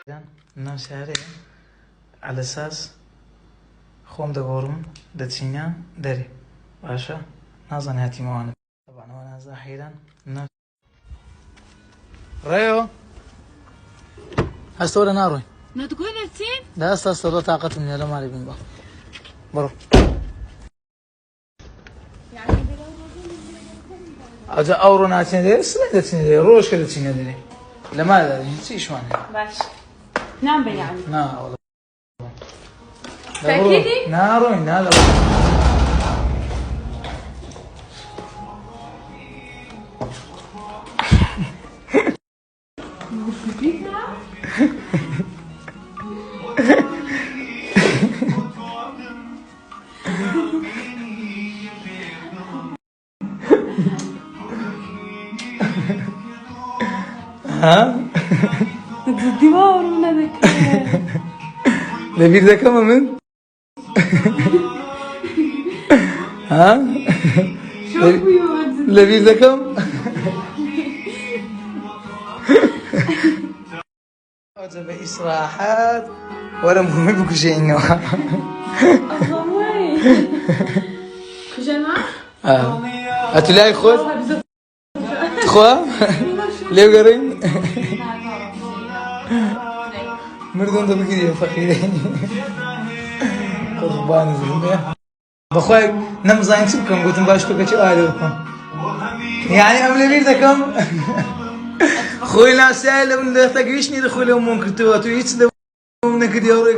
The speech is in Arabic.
ناوسیارەیە على اساس خۆم دەگۆڕم دەچینە دەرێ باشە نازانێ هاتیمەوانە طبعاەوە نازا حەیران ڕێیۆ هەستەوەرە ناڕۆین نەتگۆی دەچین؟ دا ئەستا سەڕۆ تااقەتم نیە لە ماڵی بین بە بڕۆ ئەجا ئەوڕۆ ناچێن دەرێ سڵێ دەچینە دەرێ ڕۆژکە دەچینە دەرێ لە مادا هیچ ئیشوانێ باش نام بە یعنی نا وەڵا تأكيدي؟ ناڕۆین نا لە ها؟ جدي باور من هذاك لەبیر دەکەمە من؟ ها؟ لەبیر دەکەم؟ ئەوجە بە ئیسراحەت وەرە مهمەی بکوژێنەوە كجنا؟ ئەتو لای خۆت؟ خوا؟ لێو گەڕین؟ مردم دەبگیری فەقیرە قوربانی زلمێ بەخوای نەمزانین چ بکەم گوتم باش تۆ کەچی ئالێ بکەم یعنی ئەم لەبیر دەکەم خۆی ناسیای لە من دەتەگەیشتنی خۆی لەو مۆن کردەوە تو هیچ لەو نەکردی ئەوڕێ